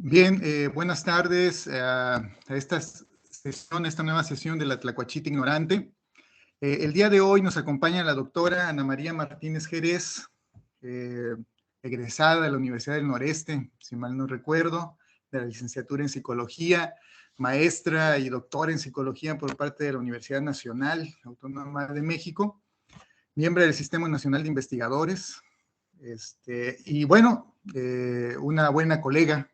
Bien, buenas tardes a esta nueva sesión de la Tlacuachita Ignorante. El día de hoy nos acompaña la doctora Ana María Martínez Jerez, egresada de la Universidad del Noreste, si mal no recuerdo, de la licenciatura en Psicología, maestra y doctora en Psicología por parte de la Universidad Nacional Autónoma de México, miembro del Sistema Nacional de Investigadores, y bueno, una buena colega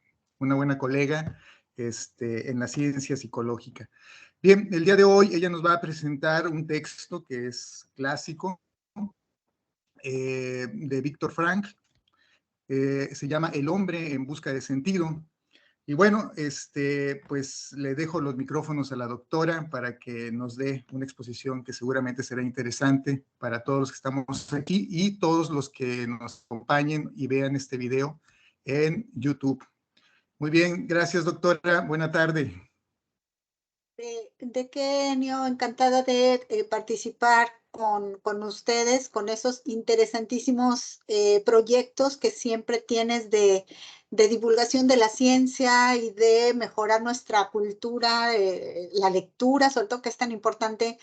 en la ciencia psicológica. Bien, el día de hoy ella nos va a presentar un texto que es clásico de Víctor Frankl, se llama El hombre en busca de sentido. Y bueno, pues le dejo los micrófonos a la doctora para que nos dé una exposición que seguramente será interesante para todos los que estamos aquí y todos los que nos acompañen y vean este video en YouTube. Muy bien, gracias doctora, buena tarde. ¿De qué, Enio? Encantada de participar con ustedes, con esos interesantísimos proyectos que siempre tienes de divulgación de la ciencia y de mejorar nuestra cultura, la lectura, sobre todo que es tan importante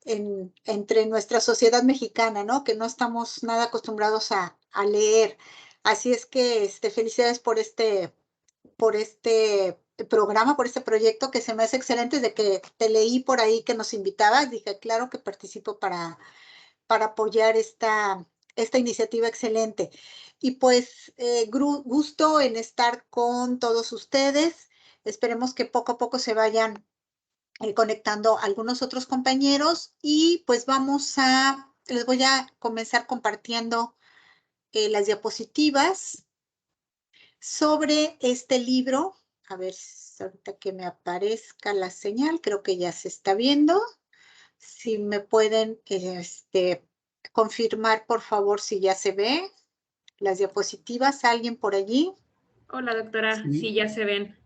entre nuestra sociedad mexicana, ¿no? Que no estamos nada acostumbrados a leer. Así es que felicidades por este programa, por este proyecto que se me hace excelente. Desde que te leí por ahí que nos invitabas, dije, claro que participo para apoyar esta iniciativa excelente. Y pues gusto en estar con todos ustedes. Esperemos que poco a poco se vayan conectando algunos otros compañeros y pues les voy a comenzar compartiendo las diapositivas sobre este libro. A ver, ahorita que me aparezca la señal, creo que ya se está viendo. Si me pueden confirmar, por favor, si ya se ve las diapositivas. ¿Alguien por allí? Hola, doctora. Sí, ya se ven.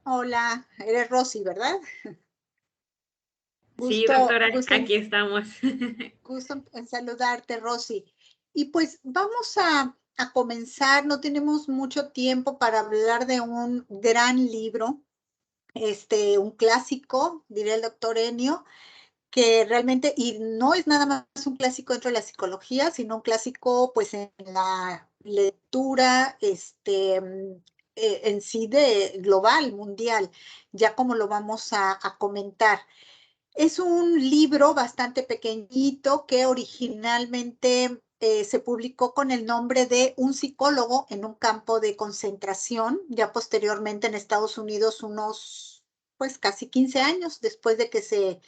Hola, eres Rosy, ¿verdad? Sí, doctora, aquí estamos. Gusto en saludarte, Rosy. Y pues vamos a comenzar. No tenemos mucho tiempo para hablar de un gran libro, un clásico, diría el doctor Enio, que realmente, y no es nada más un clásico dentro de la psicología, sino un clásico pues en la lectura en sí de global, mundial, ya como lo vamos a comentar. Es un libro bastante pequeñito que originalmente se publicó con el nombre de Un psicólogo en un campo de concentración, ya posteriormente en Estados Unidos, unos pues casi 15 años después de que se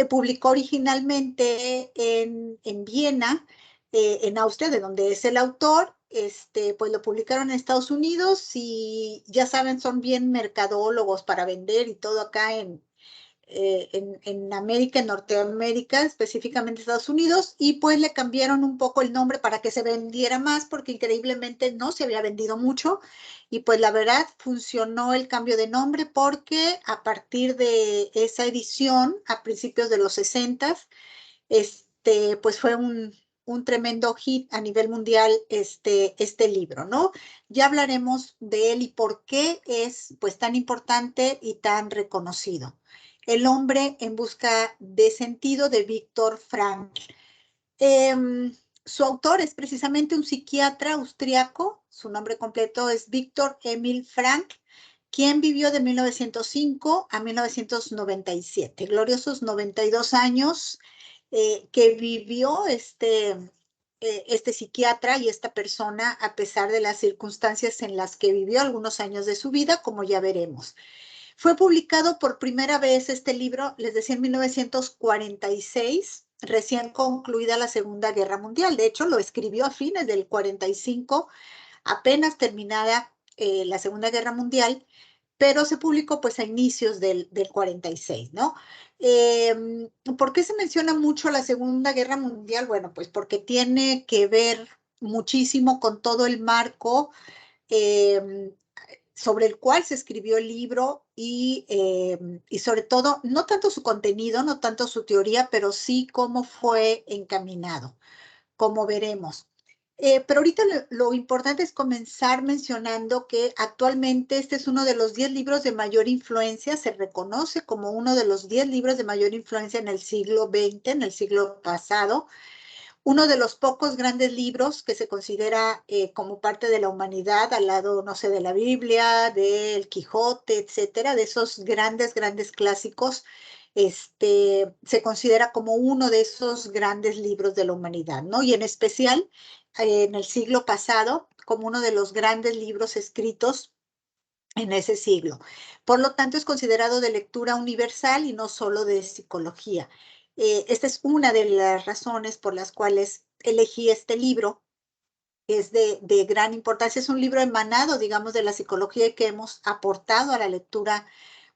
publicó originalmente en Viena, en Austria, de donde es el autor. Pues lo publicaron en Estados Unidos y ya saben, son bien mercadólogos para vender y todo acá en América, en Norteamérica, específicamente Estados Unidos, y pues le cambiaron un poco el nombre para que se vendiera más, porque increíblemente no se había vendido mucho, y pues la verdad funcionó el cambio de nombre porque a partir de esa edición, a principios de los 60, pues fue un tremendo hit a nivel mundial este libro, ¿no? Ya hablaremos de él y por qué es pues tan importante y tan reconocido. El hombre en busca de sentido, de Víctor Frankl. Su autor es precisamente un psiquiatra austriaco. Su nombre completo es Víctor Emil Frankl, quien vivió de 1905 a 1997. Gloriosos 92 años que vivió este psiquiatra y esta persona a pesar de las circunstancias en las que vivió algunos años de su vida, como ya veremos. Fue publicado por primera vez este libro, les decía, en 1946, recién concluida la Segunda Guerra Mundial. De hecho, lo escribió a fines del 45, apenas terminada la Segunda Guerra Mundial, pero se publicó pues a inicios del 46, ¿no? ¿Por qué se menciona mucho la Segunda Guerra Mundial? Bueno, pues porque tiene que ver muchísimo con todo el marco sobre el cual se escribió el libro y sobre todo, no tanto su contenido, no tanto su teoría, pero sí cómo fue encaminado, como veremos. Pero ahorita lo importante es comenzar mencionando que actualmente este es uno de los 10 libros de mayor influencia, se reconoce como uno de los 10 libros de mayor influencia en el siglo XX, en el siglo pasado. Uno de los pocos grandes libros que se considera como parte de la humanidad, al lado, no sé, de la Biblia, del Quijote, etcétera, de esos grandes clásicos, se considera como uno de esos grandes libros de la humanidad, ¿no? Y en especial en el siglo pasado, como uno de los grandes libros escritos en ese siglo. Por lo tanto, es considerado de lectura universal y no solo de psicología. Esta es una de las razones por las cuales elegí este libro. Es de gran importancia. Es un libro emanado, digamos, de la psicología y que hemos aportado a la lectura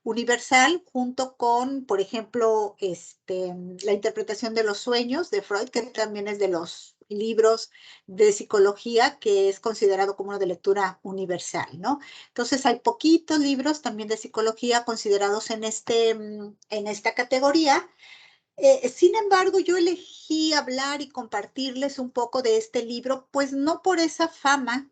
universal junto con, por ejemplo, la interpretación de los sueños de Freud, que también es de los libros de psicología que es considerado como uno de lectura universal, ¿no? Entonces hay poquitos libros también de psicología considerados en esta categoría. Sin embargo, yo elegí hablar y compartirles un poco de este libro, pues no por esa fama,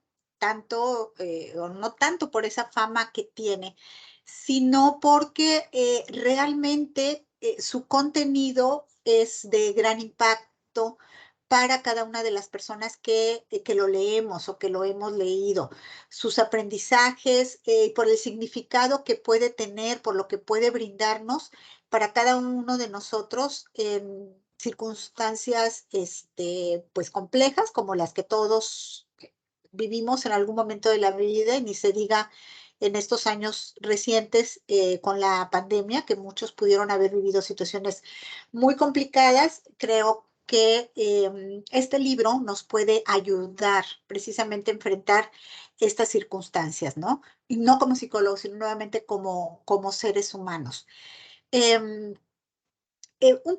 o no tanto por esa fama que tiene, sino porque realmente su contenido es de gran impacto para cada una de las personas que lo leemos o que lo hemos leído. Sus aprendizajes, por el significado que puede tener, por lo que puede brindarnos para cada uno de nosotros en circunstancias pues complejas como las que todos vivimos en algún momento de la vida, y ni se diga en estos años recientes con la pandemia, que muchos pudieron haber vivido situaciones muy complicadas. Creo que este libro nos puede ayudar precisamente a enfrentar estas circunstancias, ¿no? Y no como psicólogos, sino nuevamente como seres humanos. Un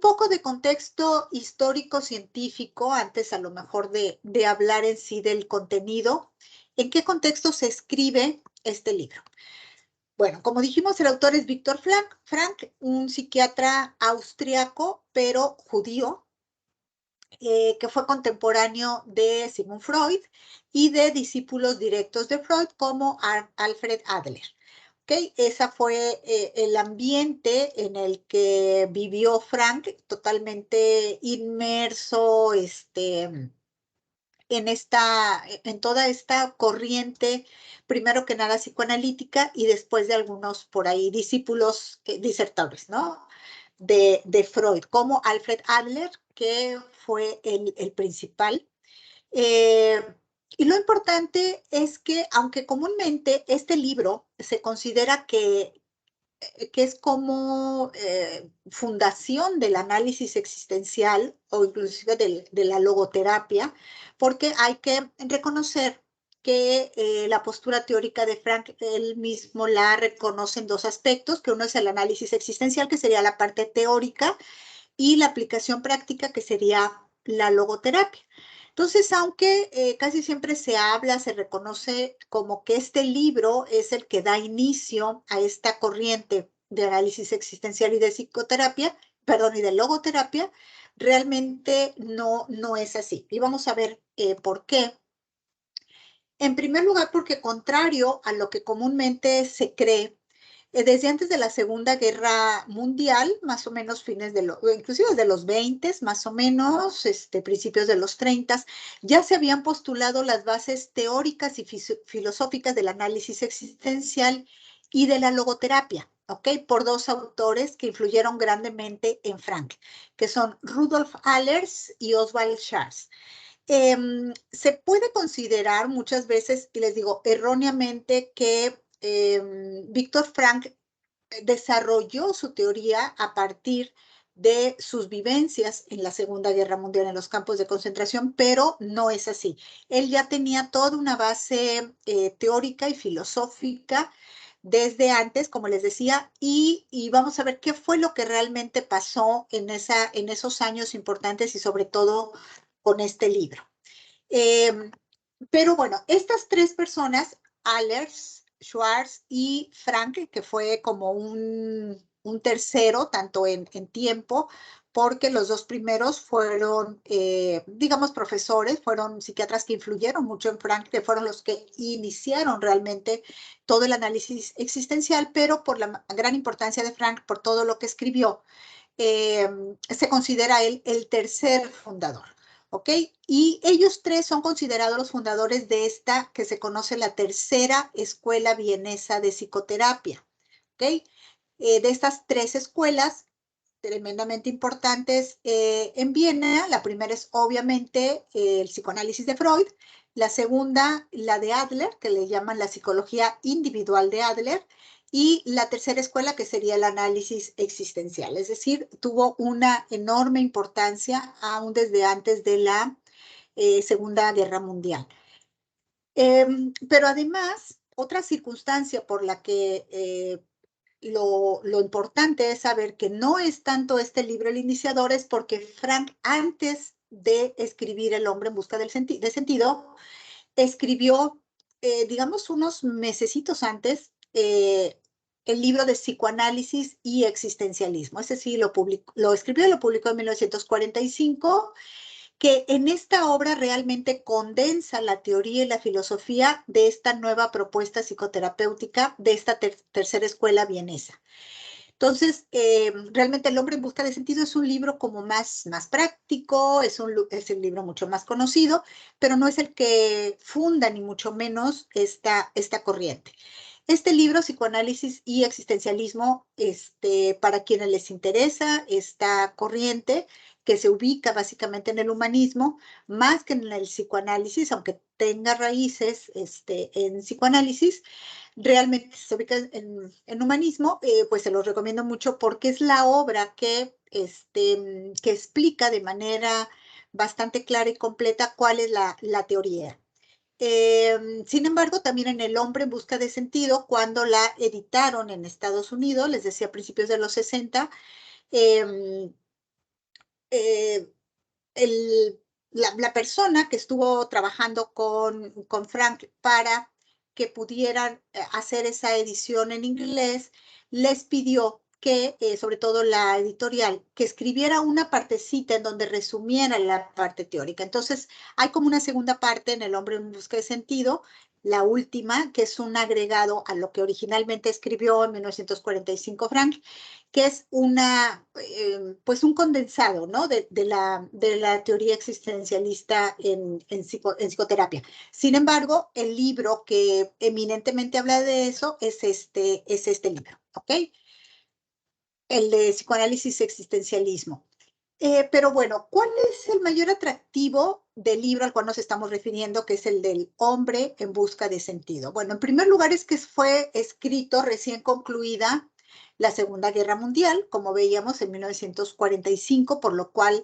poco de contexto histórico-científico, antes a lo mejor de hablar en sí del contenido. ¿En qué contexto se escribe este libro? Bueno, como dijimos, el autor es Viktor Frankl, un psiquiatra austriaco, pero judío, que fue contemporáneo de Sigmund Freud y de discípulos directos de Freud como Alfred Adler. Okay, ese fue el ambiente en el que vivió Frank, totalmente inmerso en toda esta corriente, primero que nada psicoanalítica y después de algunos por ahí discípulos disertores, ¿no? De Freud, como Alfred Adler, que fue el principal. Y lo importante es que, aunque comúnmente este libro se considera que es como fundación del análisis existencial o inclusive de la logoterapia, porque hay que reconocer que la postura teórica de Frank, él mismo la reconoce en dos aspectos, que uno es el análisis existencial, que sería la parte teórica, y la aplicación práctica, que sería la logoterapia. Entonces, aunque casi siempre se habla, se reconoce como que este libro es el que da inicio a esta corriente de análisis existencial y de psicoterapia, perdón, y de logoterapia, realmente no es así. Y vamos a ver por qué. En primer lugar, porque contrario a lo que comúnmente se cree, desde antes de la Segunda Guerra Mundial, más o menos inclusive desde los 20, más o menos, principios de los 30, ya se habían postulado las bases teóricas y filosóficas del análisis existencial y de la logoterapia, ¿ok? Por dos autores que influyeron grandemente en Frank, que son Rudolf Allers y Oswald Schartz. Se puede considerar muchas veces, y les digo erróneamente, que Viktor Frankl desarrolló su teoría a partir de sus vivencias en la Segunda Guerra Mundial en los campos de concentración, pero no es así. Él ya tenía toda una base teórica y filosófica desde antes, como les decía, y vamos a ver qué fue lo que realmente pasó en esos años importantes y sobre todo con este libro. Pero bueno, estas tres personas, Allers, Schwartz y Frank, que fue como un un tercero, tanto en tiempo, porque los dos primeros fueron, digamos, profesores, fueron psiquiatras que influyeron mucho en Frank, que fueron los que iniciaron realmente todo el análisis existencial, pero por la gran importancia de Frank, por todo lo que escribió, se considera él el tercer fundador. ¿Ok? Y ellos tres son considerados los fundadores de esta que se conoce la tercera escuela vienesa de psicoterapia. ¿Ok? De estas tres escuelas tremendamente importantes en Viena, la primera es obviamente el psicoanálisis de Freud, la segunda la de Adler, que le llaman la psicología individual de Adler, y la tercera escuela que sería el análisis existencial, es decir, tuvo una enorme importancia aún desde antes de la Segunda Guerra Mundial. Pero además, otra circunstancia por la que lo importante es saber que no es tanto este libro el iniciador, es porque Frank, antes de escribir El hombre en busca de sentido, escribió, digamos, unos mesecitos antes, el libro de psicoanálisis y existencialismo. Ese sí lo escribió y lo publicó en 1945, que en esta obra realmente condensa la teoría y la filosofía de esta nueva propuesta psicoterapéutica de esta tercera escuela vienesa. Entonces, realmente El hombre en busca de sentido es un libro como más práctico, es el libro mucho más conocido, pero no es el que funda ni mucho menos esta corriente. Este libro, Psicoanálisis y Existencialismo, para quienes les interesa esta corriente, que se ubica básicamente en el humanismo, más que en el psicoanálisis, aunque tenga raíces en psicoanálisis, realmente se ubica en humanismo, pues se los recomiendo mucho porque es la obra que explica de manera bastante clara y completa cuál es la teoría. Sin embargo, también en El hombre en busca de sentido, cuando la editaron en Estados Unidos, les decía a principios de los 60, eh, eh, la persona que estuvo trabajando con Frank para que pudieran hacer esa edición en inglés, les pidió que, sobre todo la editorial, que escribiera una partecita en donde resumiera la parte teórica. Entonces, hay como una segunda parte en El hombre en busca de sentido, la última, que es un agregado a lo que originalmente escribió en 1945 Frank, que es pues un condensado, ¿no? de la teoría existencialista en psicoterapia. Sin embargo, el libro que eminentemente habla de eso es este libro, ¿ok? El de psicoanálisis y existencialismo. Pero bueno, ¿cuál es el mayor atractivo del libro al cual nos estamos refiriendo, que es el del hombre en busca de sentido? Bueno, en primer lugar es que fue escrito recién concluida la Segunda Guerra Mundial, como veíamos en 1945, por lo cual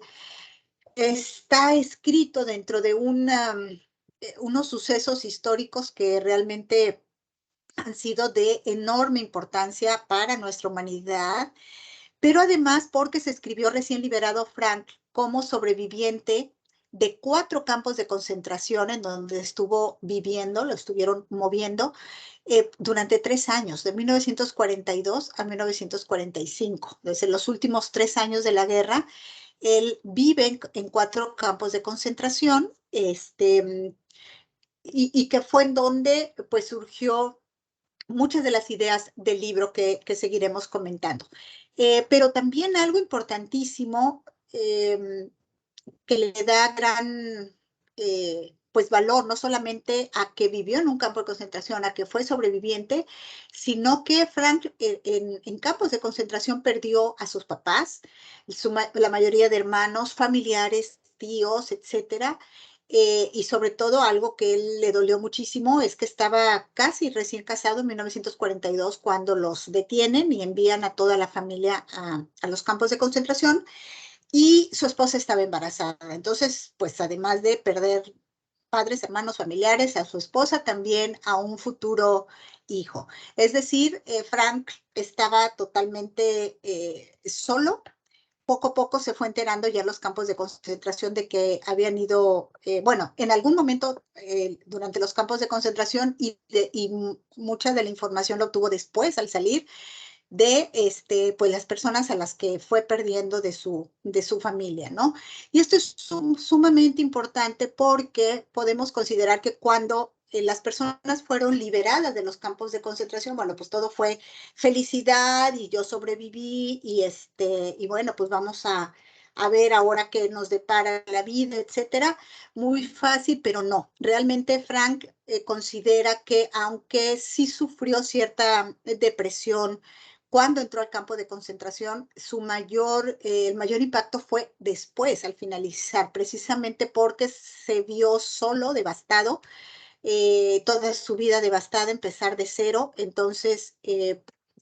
está escrito dentro de unos sucesos históricos que realmente han sido de enorme importancia para nuestra humanidad, pero además porque se escribió recién liberado Frank como sobreviviente de 4 campos de concentración en donde estuvo viviendo, lo estuvieron moviendo durante 3 años, de 1942 a 1945. Desde los últimos 3 años de la guerra, él vive en 4 campos de concentración, y que fue en donde pues surgió muchas de las ideas del libro que seguiremos comentando. Pero también algo importantísimo que le da gran pues valor, no solamente a que vivió en un campo de concentración, a que fue sobreviviente, sino que Frank en campos de concentración perdió a sus papás, la mayoría de hermanos, familiares, tíos, etcétera. Y sobre todo algo que él le dolió muchísimo es que estaba casi recién casado en 1942 cuando los detienen y envían a toda la familia a los campos de concentración, y su esposa estaba embarazada. Entonces, pues además de perder padres, hermanos, familiares, a su esposa, también a un futuro hijo. Es decir, Frank estaba totalmente solo. Poco a poco se fue enterando ya en los campos de concentración de que habían ido, bueno, en algún momento durante los campos de concentración, y mucha de la información lo obtuvo después al salir, de pues las personas a las que fue perdiendo de su familia, ¿no? Y esto es sumamente importante porque podemos considerar que cuando las personas fueron liberadas de los campos de concentración, bueno, pues todo fue felicidad y yo sobreviví y bueno, pues vamos a ver ahora qué nos depara la vida, etcétera. Muy fácil, pero no. Realmente Frank considera que aunque sí sufrió cierta depresión cuando entró al campo de concentración, el mayor impacto fue después, al finalizar, precisamente porque se vio solo, devastado, toda su vida devastada, empezar de cero. Entonces,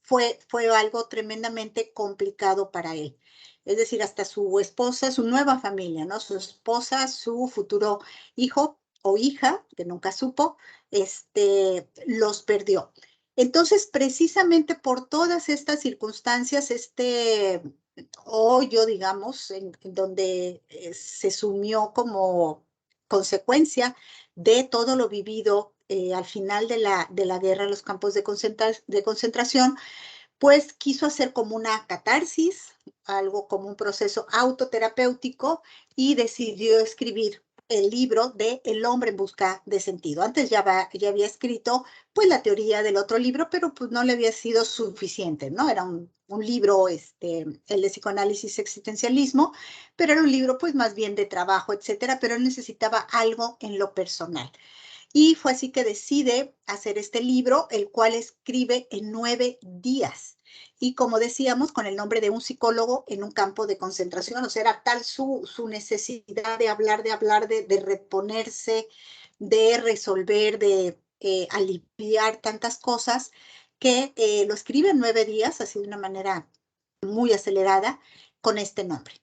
fue algo tremendamente complicado para él. Es decir, hasta su esposa, su nueva familia, ¿no? Su esposa, su futuro hijo o hija, que nunca supo, los perdió. Entonces, precisamente por todas estas circunstancias, hoyo, digamos, en donde se sumió como consecuencia de todo lo vivido al final de la guerra en los campos de concentración, pues quiso hacer como una catarsis, algo como un proceso autoterapéutico, y decidió escribir el libro de El hombre en busca de sentido. Antes ya había escrito pues la teoría del otro libro, pero pues no le había sido suficiente, ¿no? Era un libro, el de psicoanálisis existencialismo, pero era un libro pues más bien de trabajo, etcétera, pero él necesitaba algo en lo personal. Y fue así que decide hacer este libro, el cual escribe en 9 días. Y como decíamos, con el nombre de un psicólogo en un campo de concentración. O sea, era tal su necesidad de hablar, de reponerse, de resolver, de aliviar tantas cosas, que lo escribe en 9 días, así de una manera muy acelerada, con este nombre.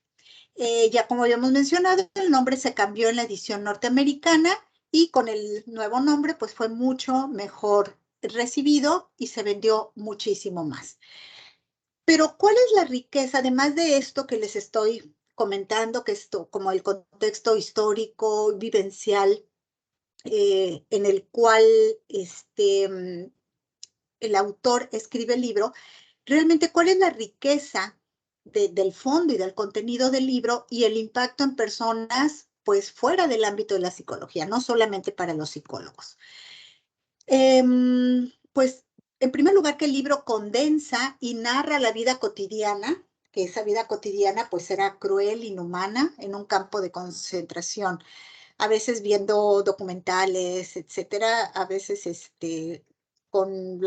Ya como habíamos mencionado, el nombre se cambió en la edición norteamericana y con el nuevo nombre pues fue mucho mejor recibido y se vendió muchísimo más. Pero ¿cuál es la riqueza? Además de esto que les estoy comentando, que esto como el contexto histórico, vivencial, en el cual el autor escribe el libro, realmente ¿cuál es la riqueza del fondo y del contenido del libro y el impacto en personas pues fuera del ámbito de la psicología, no solamente para los psicólogos? Pues en primer lugar que el libro condensa y narra la vida cotidiana, que esa vida cotidiana pues era cruel, inhumana, en un campo de concentración, a veces viendo documentales, etcétera, a veces con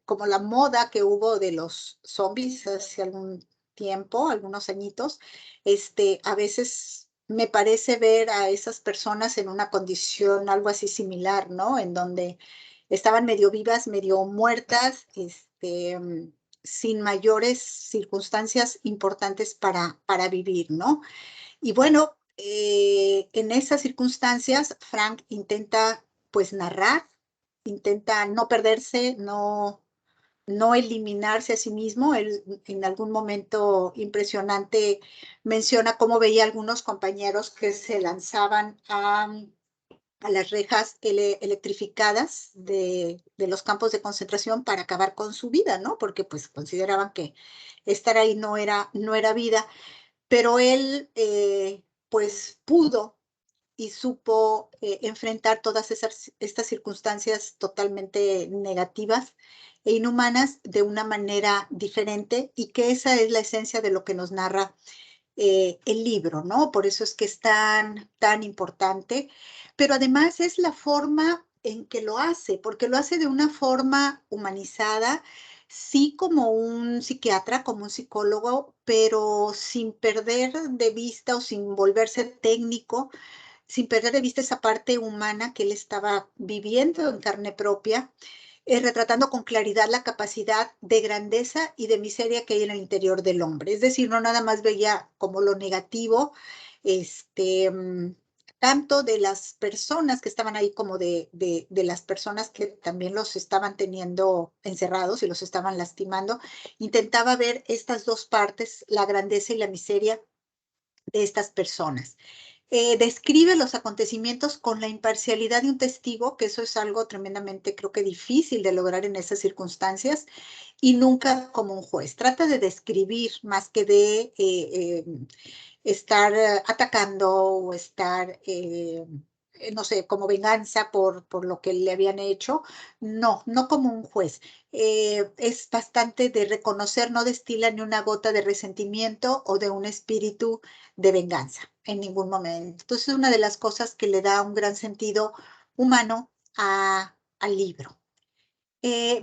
como la moda que hubo de los zombies hace algún tiempo, algunos añitos, a veces me parece ver a esas personas en una condición algo así similar, ¿no? En donde estaban medio vivas, medio muertas, sin mayores circunstancias importantes para vivir, ¿no? Y bueno, en esas circunstancias, Frank intenta pues narrar, intenta no perderse, no eliminarse a sí mismo. Él en algún momento impresionante menciona cómo veía a algunos compañeros que se lanzaban a las rejas electrificadas de los campos de concentración para acabar con su vida, ¿no? Porque pues consideraban que estar ahí no era vida, pero él pues pudo y supo enfrentar todas estas circunstancias totalmente negativas e inhumanas de una manera diferente, y que esa es la esencia de lo que nos narra el libro, ¿no? Por eso es que es tan importante, pero además es la forma en que lo hace, porque lo hace de una forma humanizada, sí, como un psiquiatra, como un psicólogo, pero sin perder de vista o sin volverse técnico, sin perder de vista esa parte humana que él estaba viviendo en carne propia, retratando con claridad la capacidad de grandeza y de miseria que hay en el interior del hombre. Es decir, no nada más veía como lo negativo, tanto de las personas que estaban ahí como de las personas que también los estaban teniendo encerrados y los estaban lastimando. Intentaba ver estas dos partes, la grandeza y la miseria de estas personas. describe los acontecimientos con la imparcialidad de un testigo, que eso es algo tremendamente, creo que difícil de lograr en esas circunstancias, y nunca como un juez. Trata de describir más que de estar atacando o estar, no sé, como venganza por lo que le habían hecho. No, no como un juez. Es bastante de reconocer, no destila ni una gota de resentimiento o de un espíritu de venganza en ningún momento. Entonces, es una de las cosas que le da un gran sentido humano al libro.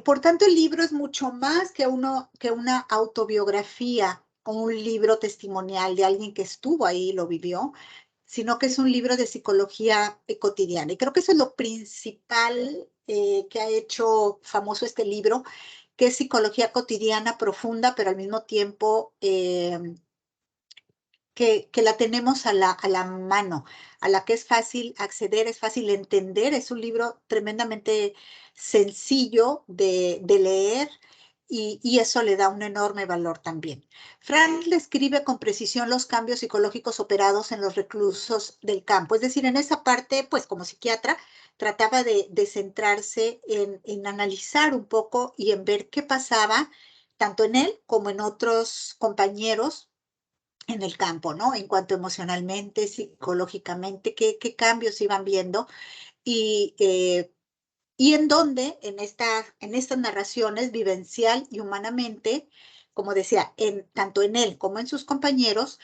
Por tanto, el libro es mucho más que una autobiografía o un libro testimonial de alguien que estuvo ahí y lo vivió, sino que es un libro de psicología cotidiana. Y creo que eso es lo principal que ha hecho famoso este libro, que es psicología cotidiana profunda, pero al mismo tiempo que la tenemos a la mano, a la que es fácil acceder, es fácil entender. Es un libro tremendamente sencillo de leer y eso le da un enorme valor también. Frank describe con precisión los cambios psicológicos operados en los reclusos del campo. Es decir, en esa parte, pues como psiquiatra, trataba de centrarse en analizar un poco y en ver qué pasaba tanto en él como en otros compañeros en el campo, ¿no? En cuanto emocionalmente, psicológicamente, qué cambios iban viendo y, eh, y en dónde en estas narraciones vivencial y humanamente, como decía, tanto en él como en sus compañeros,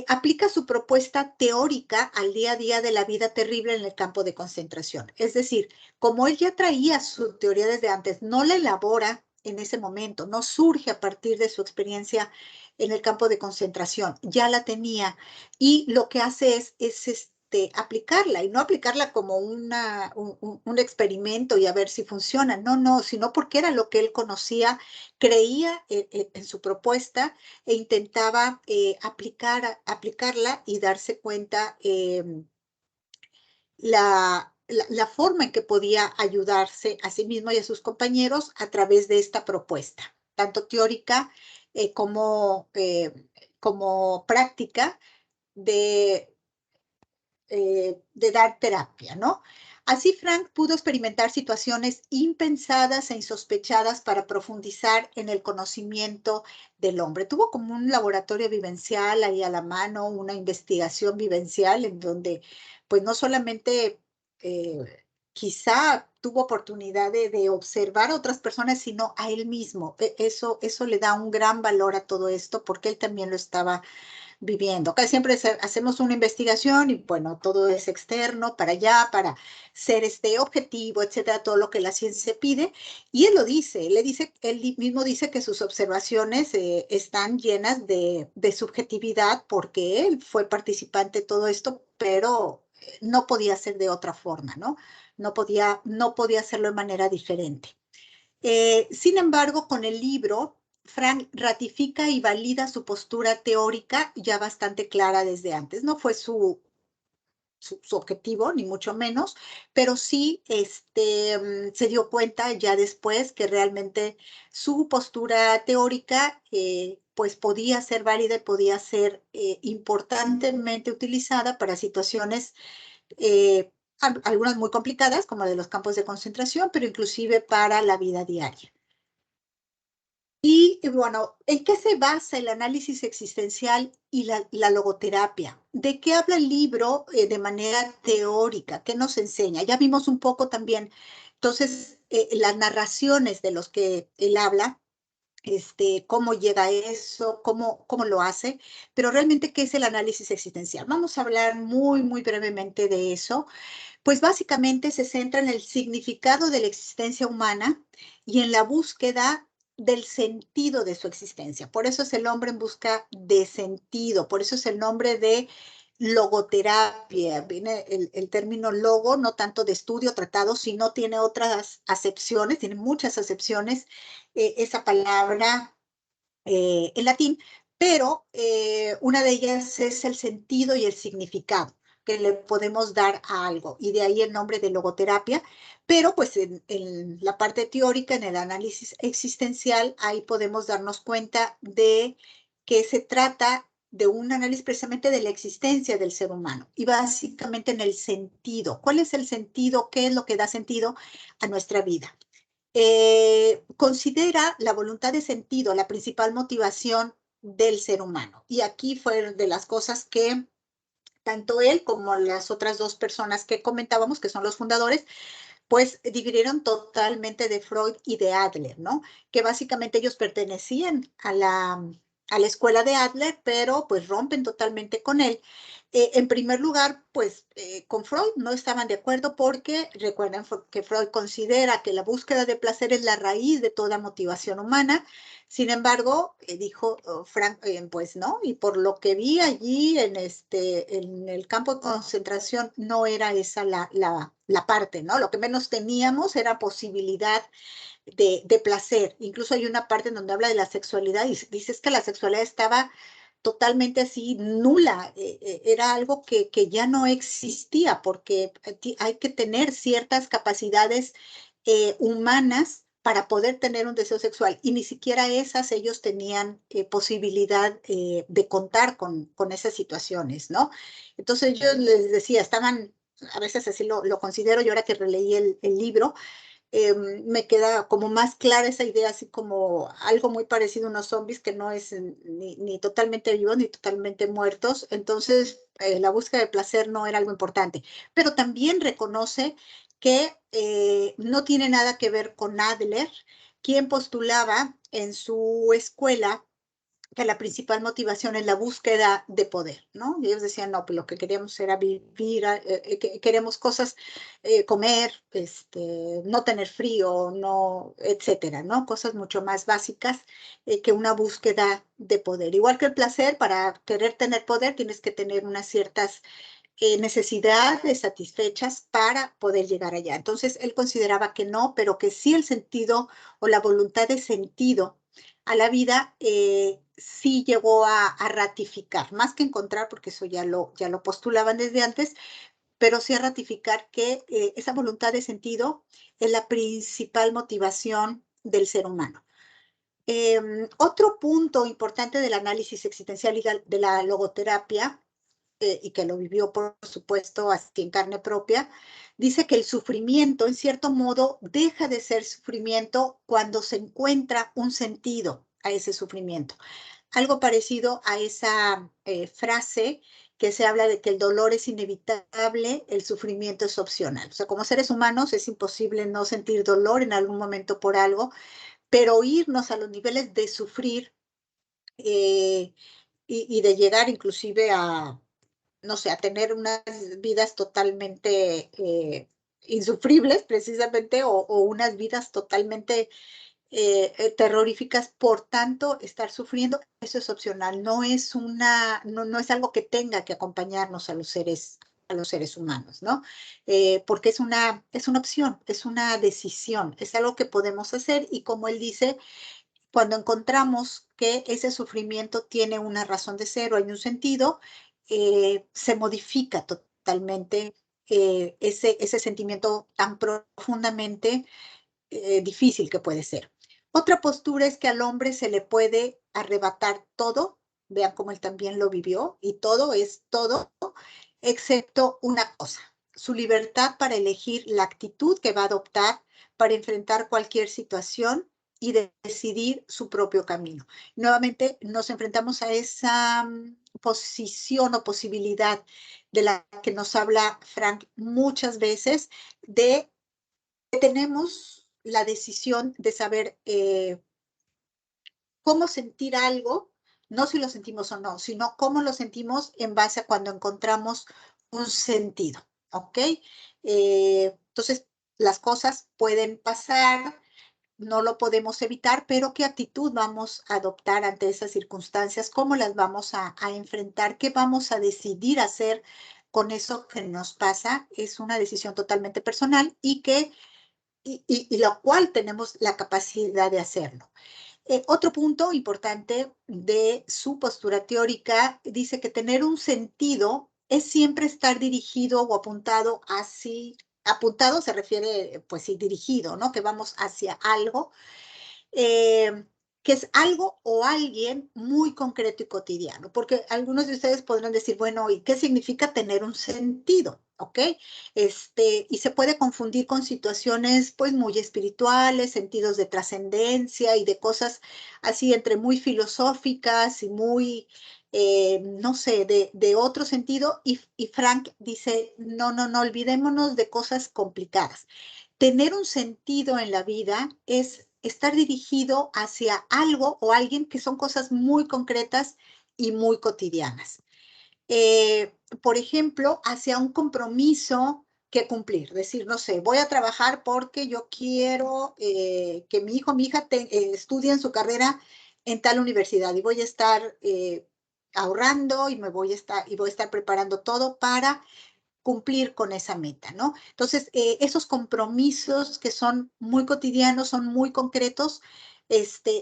aplica su propuesta teórica al día a día de la vida terrible en el campo de concentración. Es decir, como él ya traía su teoría desde antes, no la elabora en ese momento, no surge a partir de su experiencia en el campo de concentración, ya la tenía y lo que hace es aplicarla y no aplicarla como un experimento y a ver si funciona, no, sino porque era lo que él conocía, creía en su propuesta e intentaba aplicarla y darse cuenta la forma en que podía ayudarse a sí mismo y a sus compañeros a través de esta propuesta, tanto teórica como práctica de, de dar terapia, ¿no? Así Frank pudo experimentar situaciones impensadas e insospechadas para profundizar en el conocimiento del hombre. Tuvo como un laboratorio vivencial ahí a la mano, una investigación vivencial en donde pues no solamente quizá tuvo oportunidad de observar a otras personas, sino a él mismo. Eso le da un gran valor a todo esto porque él también lo estaba viviendo. Acá siempre hacemos una investigación y bueno, todo es externo para allá, para ser objetivo, etcétera, todo lo que la ciencia pide. Y él lo dice, él mismo dice que sus observaciones están llenas de subjetividad porque él fue participante de todo esto, pero no podía ser de otra forma, ¿no? No podía hacerlo de manera diferente. Sin embargo, con el libro, Frank ratifica y valida su postura teórica ya bastante clara desde antes. No fue su objetivo, ni mucho menos, pero sí se dio cuenta ya después que realmente su postura teórica pues podía ser válida y podía ser importantemente utilizada para situaciones algunas muy complicadas, como de los campos de concentración, pero inclusive para la vida diaria. Y bueno, ¿en qué se basa el análisis existencial y la logoterapia? ¿De qué habla el libro de manera teórica? ¿Qué nos enseña? Ya vimos un poco también, entonces, las narraciones de los que él habla, cómo llega a eso, cómo lo hace, pero realmente, ¿qué es el análisis existencial? Vamos a hablar muy, muy brevemente de eso. Pues básicamente se centra en el significado de la existencia humana y en la búsqueda del sentido de su existencia. Por eso es el hombre en busca de sentido, por eso es el nombre de logoterapia. Viene el término logo, no tanto de estudio, tratado, sino tiene otras acepciones, tiene muchas acepciones, esa palabra en latín, pero una de ellas es el sentido y el significado que le podemos dar a algo, y de ahí el nombre de logoterapia, pero pues en la parte teórica, en el análisis existencial, ahí podemos darnos cuenta de que se trata de un análisis precisamente de la existencia del ser humano y básicamente en el sentido. ¿Cuál es el sentido? ¿Qué es lo que da sentido a nuestra vida? Considera la voluntad de sentido la principal motivación del ser humano. Y aquí fue de las cosas que tanto él como las otras dos personas que comentábamos, que son los fundadores, pues dividieron totalmente de Freud y de Adler, ¿no? Que básicamente ellos pertenecían a la escuela de Adler, pero pues rompen totalmente con él. En primer lugar, pues con Freud no estaban de acuerdo porque recuerden que Freud considera que la búsqueda de placer es la raíz de toda motivación humana. Sin embargo, dijo Frank, pues no, y por lo que vi allí en el campo de concentración no era esa la parte, ¿no? Lo que menos teníamos era posibilidad de placer. Incluso hay una parte en donde habla de la sexualidad y dices que la sexualidad estaba totalmente así nula, era algo que ya no existía porque hay que tener ciertas capacidades humanas para poder tener un deseo sexual y ni siquiera esas ellos tenían posibilidad de contar con esas situaciones, ¿no? Entonces yo les decía, estaban, a veces así lo considero, yo ahora que releí el libro, me queda como más clara esa idea, así como algo muy parecido a unos zombies que no es ni totalmente vivos ni totalmente muertos. Entonces, la búsqueda de placer no era algo importante. Pero también reconoce que no tiene nada que ver con Adler, quien postulaba en su escuela que la principal motivación es la búsqueda de poder, ¿no? Y ellos decían, no, pues lo que queríamos era vivir, queremos cosas, comer, no tener frío, no, etcétera, ¿no? Cosas mucho más básicas que una búsqueda de poder. Igual que el placer, para querer tener poder tienes que tener unas ciertas necesidades satisfechas para poder llegar allá. Entonces, él consideraba que no, pero que sí el sentido o la voluntad de sentido a la vida sí llegó a ratificar, más que encontrar, porque eso ya lo postulaban desde antes, pero sí a ratificar que esa voluntad de sentido es la principal motivación del ser humano. Otro punto importante del análisis existencial y de la logoterapia, y que lo vivió, por supuesto, así en carne propia, dice que el sufrimiento, en cierto modo, deja de ser sufrimiento cuando se encuentra un sentido a ese sufrimiento. Algo parecido a esa frase que se habla de que el dolor es inevitable, el sufrimiento es opcional. O sea, como seres humanos es imposible no sentir dolor en algún momento por algo, pero irnos a los niveles de sufrir y de llegar inclusive a, no sé, a tener unas vidas totalmente insufribles precisamente o unas vidas totalmente terroríficas, por tanto, estar sufriendo, eso es opcional, no es no es algo que tenga que acompañarnos a los seres humanos, ¿no? Porque es una opción, es una decisión, es algo que podemos hacer y como él dice, cuando encontramos que ese sufrimiento tiene una razón de ser o hay un sentido, se modifica totalmente ese sentimiento tan profundamente difícil que puede ser. Otra postura es que al hombre se le puede arrebatar todo, vean cómo él también lo vivió, y todo es todo, excepto una cosa, su libertad para elegir la actitud que va a adoptar para enfrentar cualquier situación y decidir su propio camino. Nuevamente nos enfrentamos a esa posición o posibilidad de la que nos habla Frank muchas veces, de que tenemos la decisión de saber cómo sentir algo, no si lo sentimos o no, sino cómo lo sentimos en base a cuando encontramos un sentido, ¿ok? Entonces, las cosas pueden pasar, no lo podemos evitar, pero qué actitud vamos a adoptar ante esas circunstancias, cómo las vamos a enfrentar, qué vamos a decidir hacer con eso que nos pasa, es una decisión totalmente personal y lo cual tenemos la capacidad de hacerlo. Otro punto importante de su postura teórica dice que tener un sentido es siempre estar dirigido o apuntado hacia, apuntado se refiere, pues sí, dirigido, ¿no? Que vamos hacia algo. que es algo o alguien muy concreto y cotidiano, porque algunos de ustedes podrán decir, bueno, ¿y qué significa tener un sentido? ¿Ok? Y se puede confundir con situaciones pues muy espirituales, sentidos de trascendencia y de cosas así entre muy filosóficas y muy, no sé, de otro sentido. Y Frank dice, no, no, no, olvidémonos de cosas complicadas. Tener un sentido en la vida es estar dirigido hacia algo o alguien que son cosas muy concretas y muy cotidianas. Por ejemplo, hacia un compromiso que cumplir. Decir, no sé, voy a trabajar porque yo quiero que mi hijo, mi hija estudien su carrera en tal universidad y voy a estar ahorrando y voy a estar preparando todo para cumplir con esa meta, ¿no? Entonces, esos compromisos que son muy cotidianos, son muy concretos,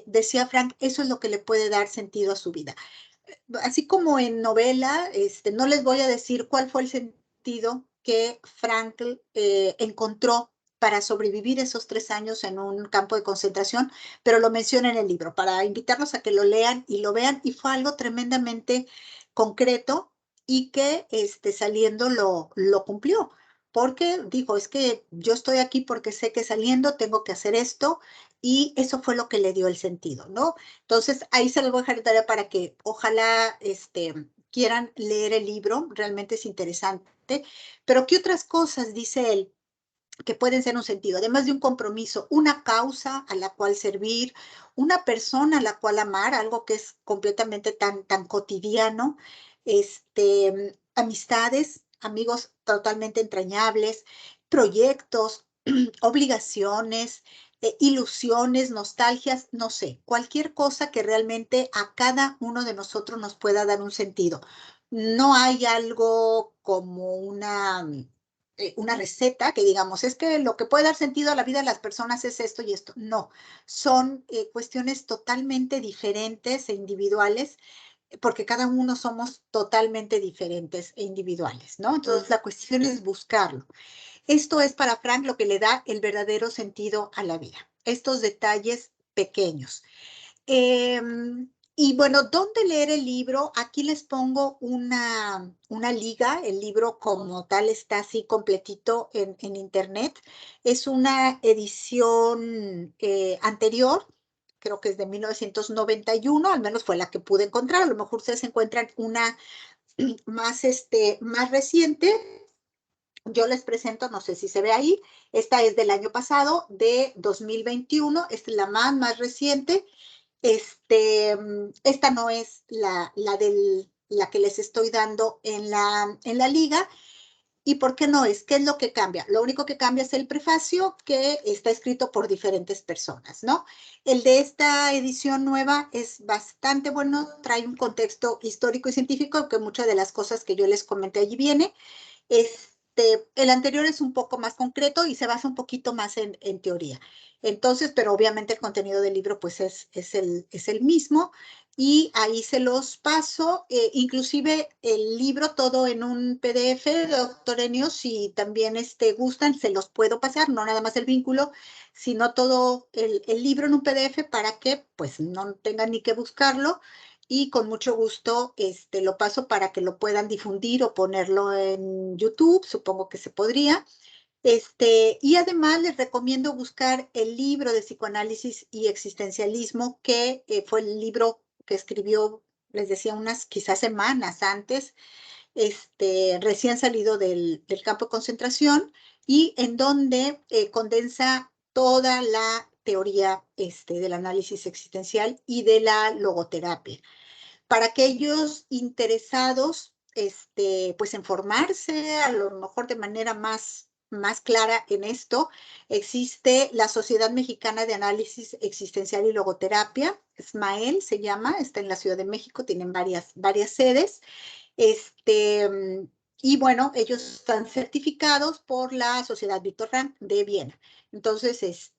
decía Frank, eso es lo que le puede dar sentido a su vida. Así como en novela, no les voy a decir cuál fue el sentido que Frankl encontró para sobrevivir esos 3 años en un campo de concentración, pero lo menciona en el libro, para invitarlos a que lo lean y lo vean, y fue algo tremendamente concreto y que saliendo lo cumplió, porque dijo, es que yo estoy aquí porque sé que saliendo tengo que hacer esto, y eso fue lo que le dio el sentido, ¿no? Entonces, ahí se los voy a dejar de tarea para que ojalá quieran leer el libro, realmente es interesante. Pero, ¿qué otras cosas dice él que pueden ser un sentido? Además de un compromiso, una causa a la cual servir, una persona a la cual amar, algo que es completamente tan cotidiano, amistades, amigos totalmente entrañables, proyectos, obligaciones, ilusiones, nostalgias, no sé, cualquier cosa que realmente a cada uno de nosotros nos pueda dar un sentido. No hay algo como una receta que digamos, es que lo que puede dar sentido a la vida de las personas es esto y esto. No, son cuestiones totalmente diferentes e individuales, porque cada uno somos totalmente diferentes e individuales, ¿no? Entonces la cuestión es buscarlo. Esto es para Frank lo que le da el verdadero sentido a la vida, estos detalles pequeños. Y bueno, ¿dónde leer el libro? Aquí les pongo una liga. El libro como tal está así completito en internet. Es una edición anterior, creo que es de 1991, al menos fue la que pude encontrar. A lo mejor ustedes encuentran una más reciente. Yo les presento, no sé si se ve ahí, esta es del año pasado, de 2021, esta es la más reciente. Esta no es la que les estoy dando en la liga. ¿Y por qué no es? ¿Qué es lo que cambia? Lo único que cambia es el prefacio, que está escrito por diferentes personas, ¿no? El de esta edición nueva es bastante bueno, trae un contexto histórico y científico, que muchas de las cosas que yo les comenté allí viene. El anterior es un poco más concreto y se basa un poquito más en teoría. Entonces, pero obviamente el contenido del libro pues es el mismo, y ahí se los paso, inclusive el libro todo en un PDF, doctor Enio, si también gustan, se los puedo pasar, no nada más el vínculo, sino todo el libro en un PDF para que pues no tengan ni que buscarlo, y con mucho gusto lo paso para que lo puedan difundir o ponerlo en YouTube, supongo que se podría. Y además les recomiendo buscar el libro de psicoanálisis y existencialismo, que fue el libro que escribió, les decía, unas quizás semanas antes, recién salido del campo de concentración, y en donde condensa toda la teoría del análisis existencial y de la logoterapia. Para aquellos interesados, pues en formarse, a lo mejor de manera más clara en esto, existe la Sociedad Mexicana de Análisis Existencial y Logoterapia, SMAEL se llama, está en la Ciudad de México, tienen varias sedes. Y bueno, ellos están certificados por la Sociedad Víctor Frank de Viena. Entonces,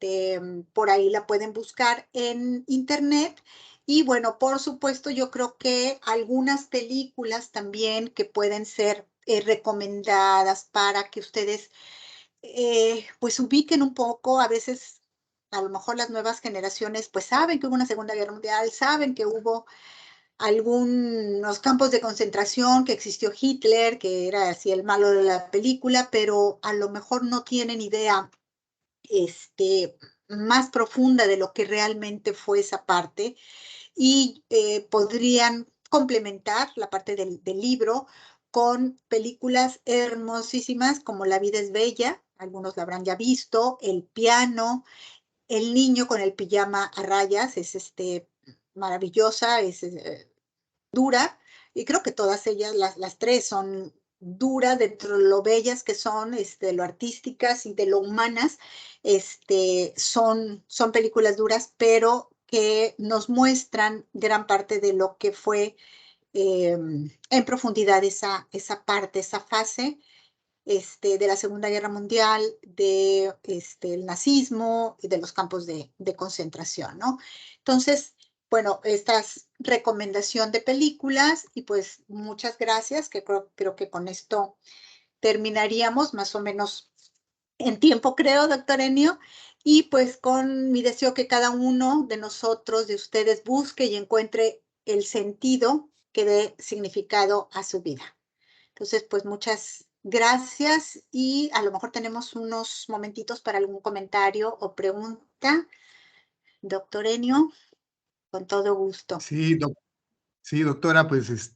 por ahí la pueden buscar en internet. Y bueno, por supuesto, yo creo que algunas películas también que pueden ser recomendadas para que ustedes pues ubiquen un poco. A veces a lo mejor las nuevas generaciones pues saben que hubo una Segunda Guerra Mundial, saben que hubo algunos campos de concentración, que existió Hitler, que era así el malo de la película, pero a lo mejor no tienen idea más profunda de lo que realmente fue esa parte y podrían complementar la parte del libro con películas hermosísimas como La vida es bella, algunos la habrán ya visto, El piano, El niño con el pijama a rayas, es maravillosa, es dura, y creo que todas ellas, las tres son duras dentro de lo bellas que son, de lo artísticas y de lo humanas, son películas duras, pero que nos muestran gran parte de lo que fue en profundidad esa parte, esa fase de la Segunda Guerra Mundial, el nazismo y de los campos de concentración, ¿no? Entonces, bueno, esta es recomendación de películas y pues muchas gracias, que creo que con esto terminaríamos más o menos en tiempo, creo, doctor Enio, y pues con mi deseo que cada uno de nosotros, de ustedes, busque y encuentre el sentido que dé significado a su vida. Entonces, pues muchas gracias y a lo mejor tenemos unos momentitos para algún comentario o pregunta. Doctor Enio, con todo gusto. Sí, sí, doctora, pues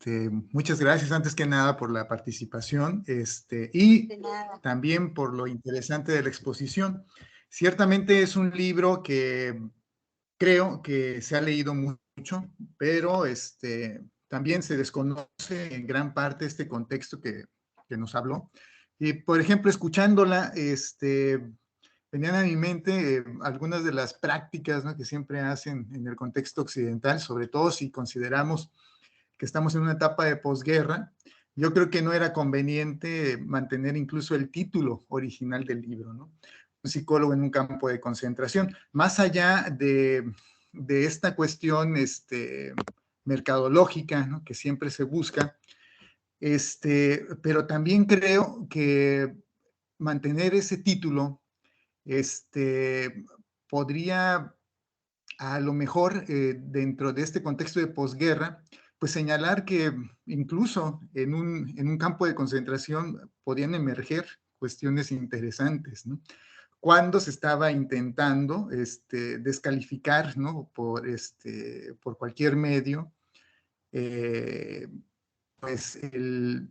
muchas gracias antes que nada por la participación y De nada. también por lo interesante de la exposición. Ciertamente es un libro que creo que se ha leído mucho, pero también se desconoce en gran parte este contexto que nos habló. Y, por ejemplo, escuchándola, venían a mi mente algunas de las prácticas, ¿no?, que siempre hacen en el contexto occidental, sobre todo si consideramos que estamos en una etapa de posguerra. Yo creo que no era conveniente mantener incluso el título original del libro, ¿no? Un psicólogo en un campo de concentración. Más allá de esta cuestión mercadológica, ¿no?, que siempre se busca, pero también creo que mantener ese título podría a lo mejor dentro de este contexto de posguerra, pues señalar que incluso en un campo de concentración podían emerger cuestiones interesantes, ¿no? Cuando se estaba intentando descalificar, ¿no?, por cualquier medio, pues el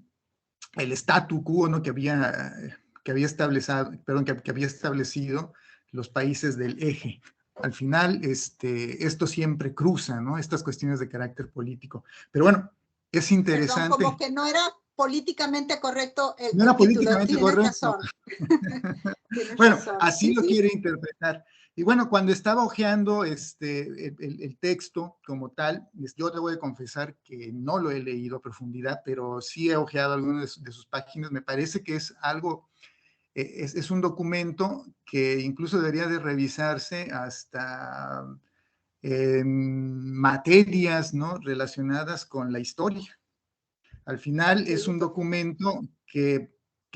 statu quo, ¿no?, que había establecido, perdón, que había establecido los países del eje. Al final, esto siempre cruza, ¿no?, estas cuestiones de carácter político. Pero bueno, es interesante. Perdón, como que no era políticamente correcto el no era título. políticamente Tienes correcto. razón. Tienes Bueno, razón. así Sí, lo sí. quiere interpretar. Y bueno, cuando estaba hojeando el texto como tal, yo debo de confesar que no lo he leído a profundidad, pero sí he hojeado algunas de sus páginas. Me parece que es algo, es un documento que incluso debería de revisarse hasta en materias, ¿no?, relacionadas con la historia. Al final es un documento que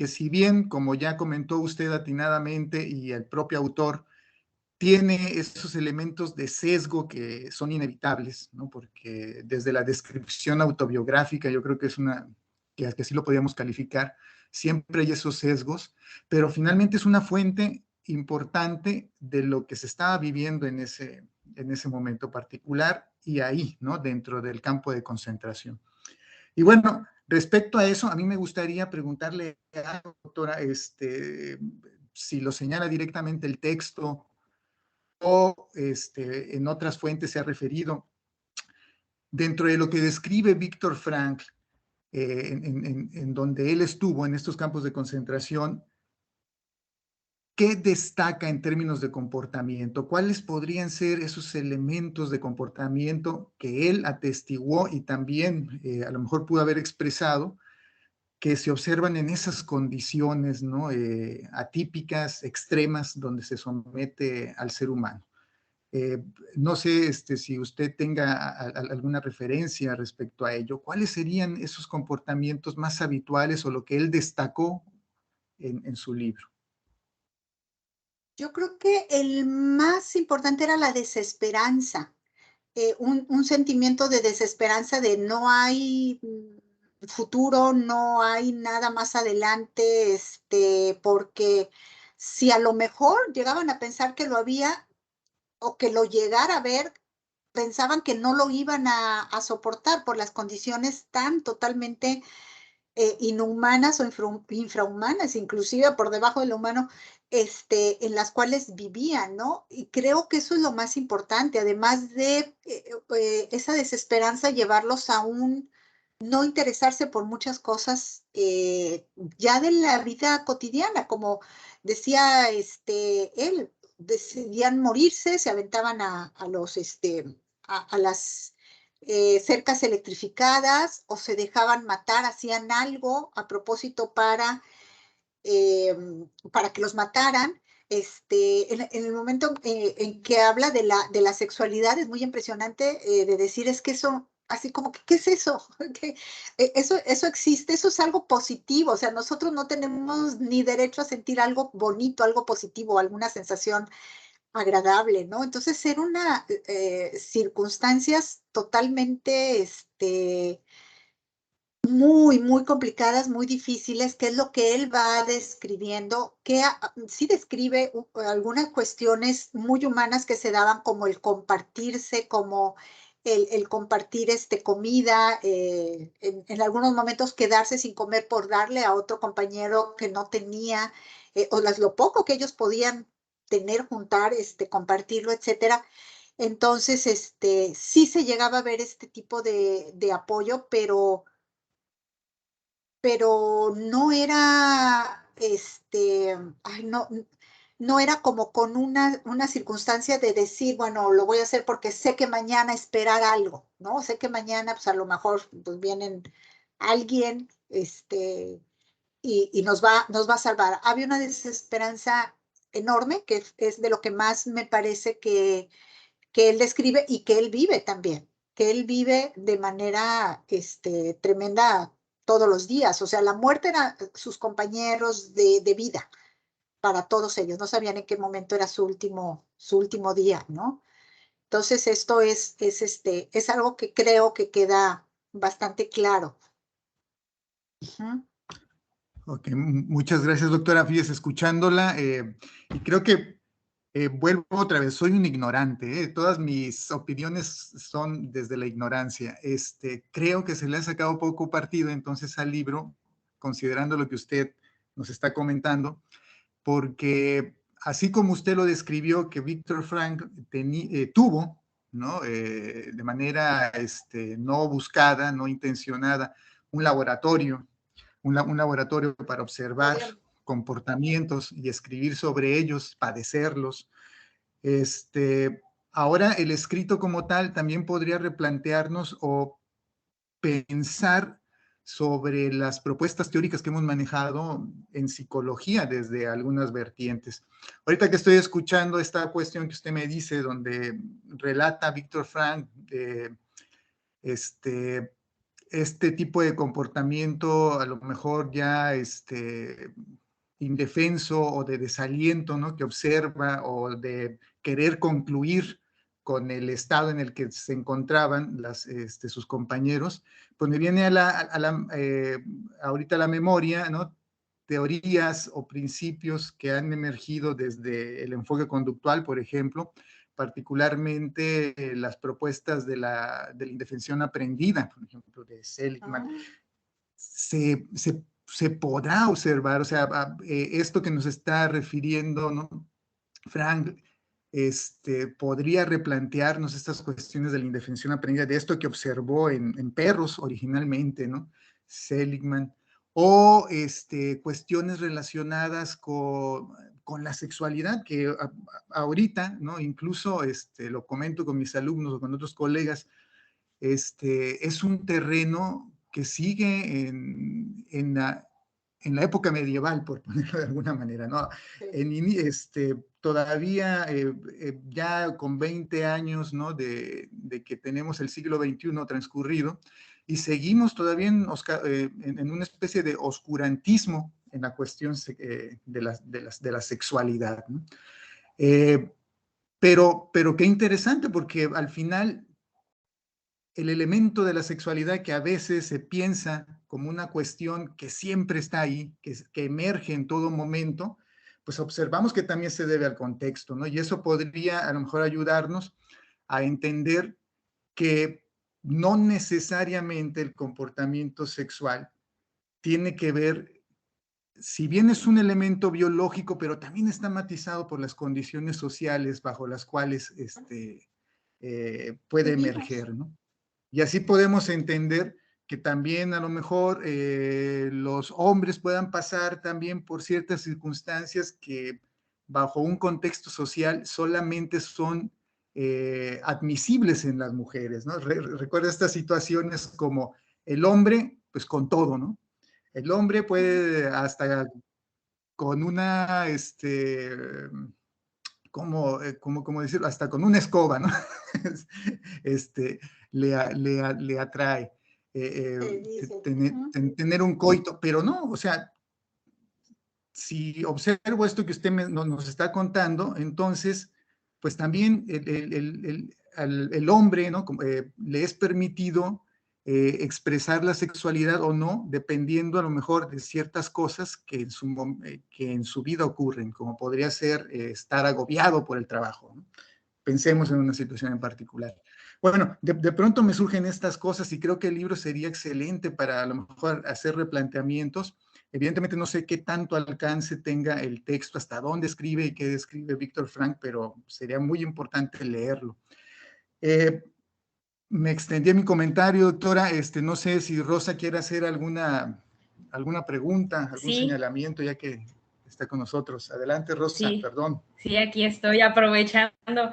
si bien, como ya comentó usted atinadamente y el propio autor, tiene esos elementos de sesgo que son inevitables, ¿no?, porque desde la descripción autobiográfica, yo creo que es que así lo podríamos calificar, siempre hay esos sesgos, pero finalmente es una fuente importante de lo que se estaba viviendo en ese momento particular y ahí, ¿no?, dentro del campo de concentración. Y bueno, respecto a eso, a mí me gustaría preguntarle a la doctora si lo señala directamente el texto o en otras fuentes se ha referido. Dentro de lo que describe Víctor Frankl, en donde él estuvo en estos campos de concentración, ¿qué destaca en términos de comportamiento? ¿Cuáles podrían ser esos elementos de comportamiento que él atestiguó y también a lo mejor pudo haber expresado, que se observan en esas condiciones, ¿no?, atípicas, extremas, donde se somete al ser humano? No sé si usted tenga alguna referencia respecto a ello. ¿Cuáles serían esos comportamientos más habituales o lo que él destacó en su libro? Yo creo que el más importante era la desesperanza, un sentimiento de desesperanza de no hay futuro, no hay nada más adelante, porque si a lo mejor llegaban a pensar que lo había o que lo llegara a ver, pensaban que no lo iban a soportar por las condiciones tan totalmente inhumanas o infrahumanas, inclusive por debajo de lo humano, en las cuales vivían, ¿no? Y creo que eso es lo más importante, además de esa desesperanza, llevarlos a un no interesarse por muchas cosas ya de la vida cotidiana, como decía él, decidían morirse, se aventaban a los, a las cercas electrificadas o se dejaban matar, hacían algo a propósito para que los mataran. En el momento en que habla de la sexualidad, es muy impresionante de decir, es que eso, así como que, ¿qué es eso? Eso existe, eso es algo positivo, o sea, nosotros no tenemos ni derecho a sentir algo bonito, algo positivo, alguna sensación agradable, ¿no? Entonces, eran circunstancias totalmente, muy, muy complicadas, muy difíciles, que es lo que él va describiendo, que sí describe algunas cuestiones muy humanas que se daban, como el compartirse, como el compartir comida, en algunos momentos quedarse sin comer por darle a otro compañero que no tenía, o lo poco que ellos podían tener, juntar, compartirlo, etcétera. Entonces, sí se llegaba a ver este tipo de apoyo, pero no era, ay, no era como con una circunstancia de decir, bueno, lo voy a hacer porque sé que mañana esperar algo, ¿no? Sé que mañana, pues a lo mejor, pues vienen alguien, y nos va a salvar. Había una desesperanza enorme, que es de lo que más me parece que él describe y que él vive también, que él vive de manera tremenda todos los días. O sea, la muerte era sus compañeros de vida para todos ellos. No sabían en qué momento era su último día, ¿no? Entonces, esto es algo que creo que queda bastante claro. Uh-huh. Ok, muchas gracias, doctora. Fíjese, escuchándola, y creo que vuelvo otra vez, soy un ignorante, todas mis opiniones son desde la ignorancia. Creo que se le ha sacado poco partido entonces al libro, considerando lo que usted nos está comentando, porque así como usted lo describió, que Viktor Frankl tuvo, ¿no? De manera no buscada, no intencionada, un laboratorio, un laboratorio para observar comportamientos y escribir sobre ellos, padecerlos. Ahora el escrito como tal también podría replantearnos o pensar sobre las propuestas teóricas que hemos manejado en psicología desde algunas vertientes. Ahorita que estoy escuchando esta cuestión que usted me dice, donde relata Viktor Frankl este tipo de comportamiento, a lo mejor ya indefenso o de desaliento, ¿no? Que observa, o de querer concluir con el estado en el que se encontraban sus compañeros, pues me viene ahorita a la memoria, ¿no? Teorías o principios que han emergido desde el enfoque conductual, por ejemplo, particularmente las propuestas de la indefensión aprendida, por ejemplo, de Seligman. Se podrá observar, o sea, esto que nos está refiriendo, ¿no? Frank, podría replantearnos estas cuestiones de la indefensión aprendida, de esto que observó en perros originalmente, ¿no? Seligman, o cuestiones relacionadas con la sexualidad, que ahorita, ¿no? Incluso lo comento con mis alumnos o con otros colegas, es un terreno que sigue en la época medieval, por ponerlo de alguna manera, ¿no? Todavía ya con 20 años, ¿no? de que tenemos el siglo XXI transcurrido, y seguimos todavía en una especie de oscurantismo en la cuestión de la sexualidad, ¿no? Pero qué interesante, porque al final el elemento de la sexualidad que a veces se piensa como una cuestión que siempre está ahí, que emerge en todo momento, pues observamos que también se debe al contexto, ¿no? Y eso podría a lo mejor ayudarnos a entender que no necesariamente el comportamiento sexual tiene que ver, si bien es un elemento biológico, pero también está matizado por las condiciones sociales bajo las cuales puede emerger, ¿no? Y así podemos entender que también a lo mejor los hombres puedan pasar también por ciertas circunstancias que bajo un contexto social solamente son admisibles en las mujeres, ¿no? Recuerda estas situaciones como el hombre, pues con todo, ¿no? El hombre puede hasta con una, como decirlo, hasta con una escoba, ¿no? este, le atrae tener un coito, pero no, o sea, si observo esto que usted nos está contando, entonces, pues también el hombre, ¿no? Le es permitido expresar la sexualidad o no, dependiendo a lo mejor de ciertas cosas que en su vida ocurren, como podría ser estar agobiado por el trabajo, ¿no? Pensemos en una situación en particular. Bueno, de pronto me surgen estas cosas y creo que el libro sería excelente para a lo mejor hacer replanteamientos. Evidentemente no sé qué tanto alcance tenga el texto, hasta dónde escribe y qué describe Víctor Frank, pero sería muy importante leerlo. Me extendí mi comentario, doctora. No sé si Rosa quiere hacer alguna pregunta, algún señalamiento, ya que está con nosotros. Adelante, Rosa, perdón. Sí, aquí estoy aprovechando.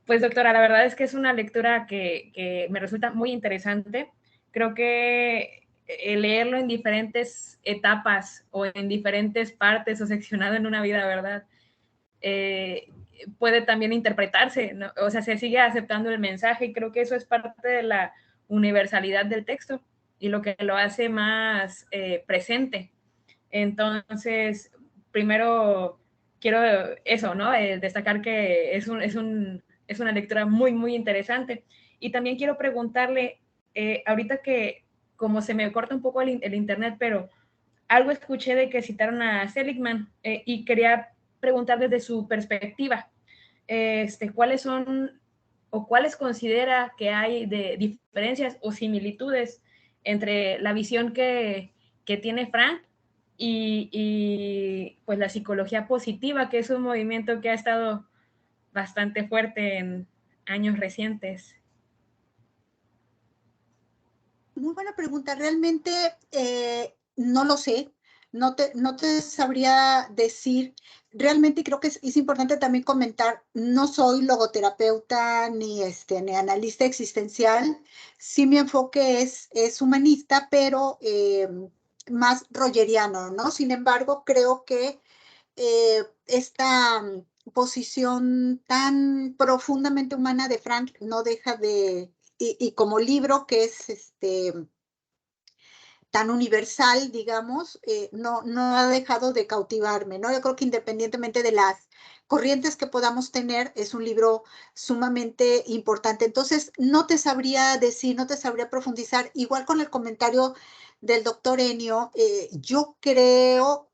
Pues, doctora, la verdad es que es una lectura que me resulta muy interesante. Creo que leerlo en diferentes etapas o en diferentes partes o seccionado en una vida, ¿verdad? Puede también interpretarse, ¿no? O sea, se sigue aceptando el mensaje y creo que eso es parte de la universalidad del texto y lo que lo hace más presente. Entonces, primero quiero eso, ¿no? Destacar que es una lectura muy, muy interesante. Y también quiero preguntarle, ahorita que como se me corta un poco el internet, pero algo escuché de que citaron a Seligman y quería preguntar desde su perspectiva, ¿cuáles son o cuáles considera que hay de diferencias o similitudes entre la visión que tiene Frank y pues la psicología positiva, que es un movimiento que ha estado bastante fuerte en años recientes? Muy buena pregunta. Realmente no lo sé. No te sabría decir. Realmente creo que es importante también comentar, no soy logoterapeuta ni analista existencial. Sí, mi enfoque es humanista, pero más rogeriano, ¿no? Sin embargo, creo que esta posición tan profundamente humana de Frank no deja de, y como libro que es tan universal, digamos, no ha dejado de cautivarme, ¿no? Yo creo que independientemente de las corrientes que podamos tener, es un libro sumamente importante. Entonces, no te sabría decir, no te sabría profundizar, igual con el comentario del doctor Enio, yo creo,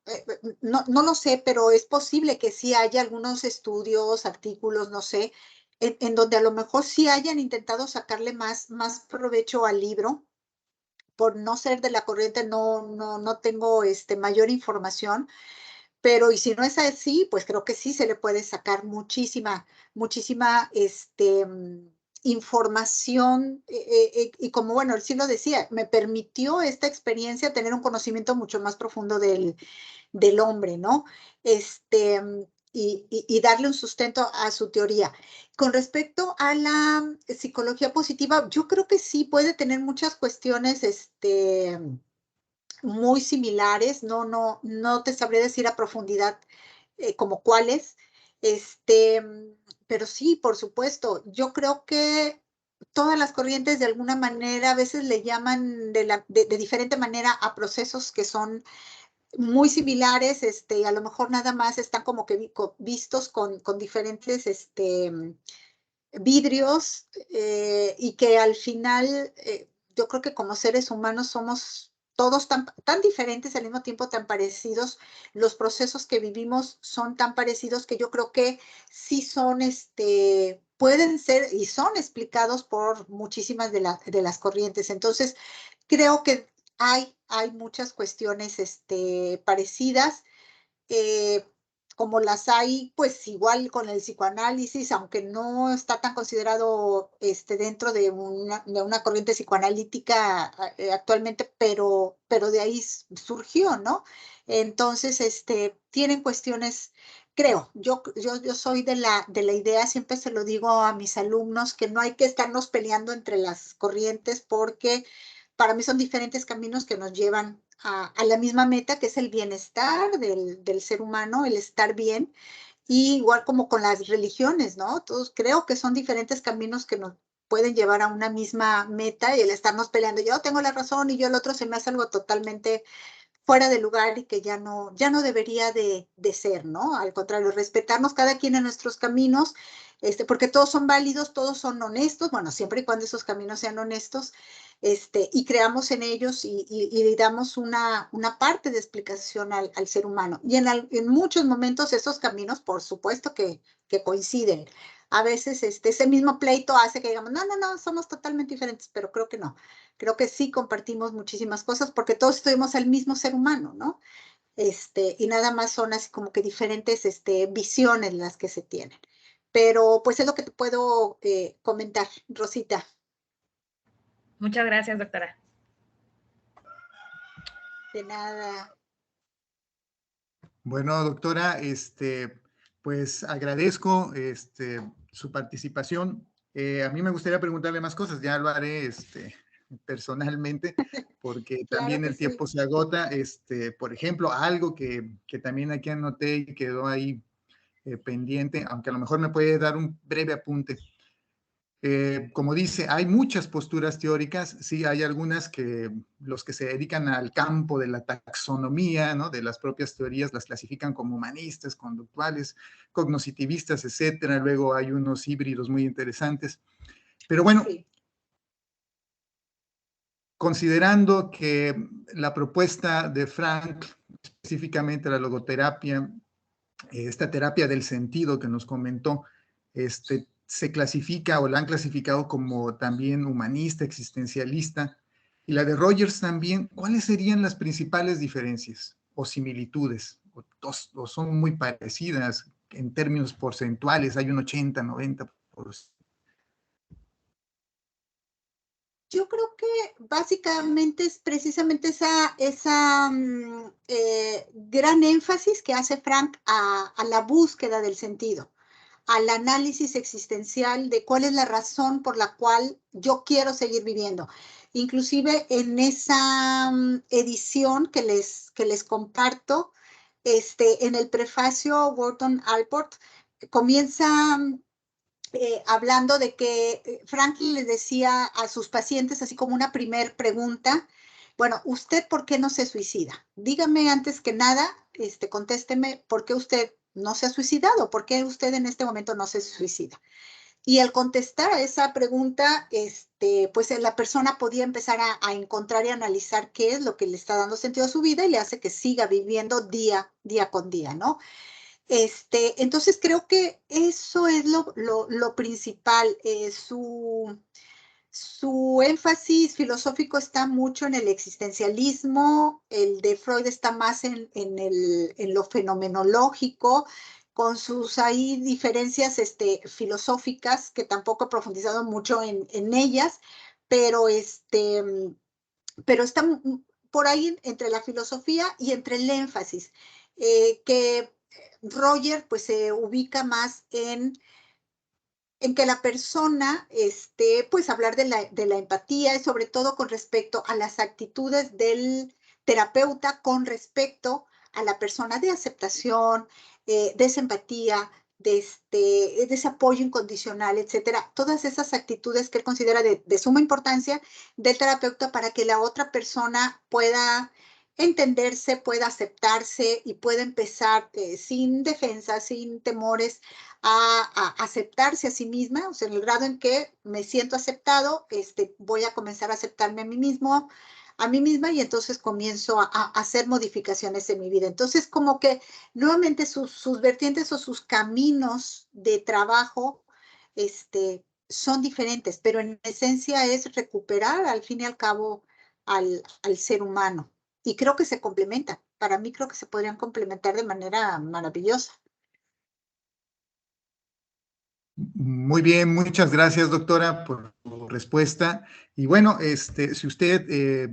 no lo sé, pero es posible que sí haya algunos estudios, artículos, no sé, en donde a lo mejor sí hayan intentado sacarle más provecho al libro. Por no ser de la corriente, no tengo mayor información, pero y si no es así, pues creo que sí se le puede sacar muchísima información, y como, bueno, él sí lo decía, me permitió esta experiencia tener un conocimiento mucho más profundo del hombre, ¿no? Y darle un sustento a su teoría. Con respecto a la psicología positiva, yo creo que sí puede tener muchas cuestiones muy similares, no te sabré decir a profundidad como cuáles, pero sí, por supuesto, yo creo que todas las corrientes de alguna manera a veces le llaman de diferente manera a procesos que son muy similares, a lo mejor nada más están como que vistos con diferentes vidrios, y que al final yo creo que como seres humanos somos todos tan diferentes, al mismo tiempo tan parecidos. Los procesos que vivimos son tan parecidos que yo creo que sí son, pueden ser y son explicados por muchísimas de las corrientes. Entonces, creo que hay muchas cuestiones parecidas. eh, Como las hay, pues igual con el psicoanálisis, aunque no está tan considerado dentro de una corriente psicoanalítica actualmente, pero de ahí surgió, ¿no? Entonces, tienen cuestiones, creo, yo soy de la idea, siempre se lo digo a mis alumnos, que no hay que estarnos peleando entre las corrientes porque para mí son diferentes caminos que nos llevan a la misma meta, que es el bienestar del ser humano, el estar bien, y igual como con las religiones, ¿no? Todos creo que son diferentes caminos que nos pueden llevar a una misma meta, y el estarnos peleando, yo tengo la razón y yo el otro, se me hace algo totalmente fuera de lugar y que ya no debería de ser, ¿no? Al contrario, respetarnos cada quien en nuestros caminos, porque todos son válidos, todos son honestos, bueno, siempre y cuando esos caminos sean honestos, y creamos en ellos y damos una parte de explicación al ser humano. Y en muchos momentos esos caminos, por supuesto que coinciden. A veces ese mismo pleito hace que digamos, no, somos totalmente diferentes, pero creo que no. Creo que sí compartimos muchísimas cosas porque todos estuvimos al mismo ser humano, ¿no? Y nada más son así como que diferentes visiones las que se tienen. Pero pues es lo que te puedo comentar, Rosita. Muchas gracias, doctora. De nada. Bueno, doctora, pues agradezco su participación. A mí me gustaría preguntarle más cosas, ya lo haré personalmente, porque Claro también que el sí. tiempo se agota. Por ejemplo, algo que también aquí anoté y quedó ahí pendiente, aunque a lo mejor me puede dar un breve apunte. Como dice, hay muchas posturas teóricas, sí, hay algunas que los que se dedican al campo de la taxonomía, ¿no? De las propias teorías, las clasifican como humanistas, conductuales, cognoscitivistas, etcétera. Luego hay unos híbridos muy interesantes. Pero bueno, Sí. considerando que la propuesta de Frank, específicamente la logoterapia, esta terapia del sentido que nos comentó, se clasifica o la han clasificado como también humanista, existencialista, y la de Rogers también. ¿Cuáles serían las principales diferencias o similitudes? ¿O son muy parecidas en términos porcentuales? Hay un 80, 90%. Yo creo que básicamente es precisamente esa gran énfasis que hace Frank a la búsqueda del sentido, al análisis existencial de cuál es la razón por la cual yo quiero seguir viviendo. Inclusive en esa edición que les comparto, en el prefacio, Gordon Allport comienza hablando de que Franklin les decía a sus pacientes, así como una primer pregunta, bueno, ¿usted por qué no se suicida? Dígame antes que nada, contésteme, ¿por qué usted no se ha suicidado? ¿Por qué usted en este momento no se suicida? Y al contestar a esa pregunta, pues la persona podía empezar a encontrar y analizar qué es lo que le está dando sentido a su vida y le hace que siga viviendo día con día, ¿no? Entonces creo que eso es lo principal. Su énfasis filosófico está mucho en el existencialismo, el de Freud está más en lo fenomenológico, con sus ahí diferencias filosóficas, que tampoco he profundizado mucho en ellas, pero, pero está por ahí entre la filosofía y entre el énfasis, que Roger pues se ubica más en que la persona, pues hablar de la empatía y sobre todo con respecto a las actitudes del terapeuta con respecto a la persona, de aceptación, de esa empatía, de ese apoyo incondicional, etcétera. Todas esas actitudes que él considera de suma importancia del terapeuta para que la otra persona pueda entenderse, pueda aceptarse y pueda empezar sin defensa, sin temores, a aceptarse a sí misma, o sea, en el grado en que me siento aceptado, voy a comenzar a aceptarme a mí mismo, a mí misma, y entonces comienzo a hacer modificaciones en mi vida. Entonces, como que nuevamente sus vertientes o sus caminos de trabajo, son diferentes, pero en esencia es recuperar al fin y al cabo al ser humano. Y creo que se complementan. Para mí creo que se podrían complementar de manera maravillosa. Muy bien, muchas gracias, doctora, por su respuesta. Y bueno, si usted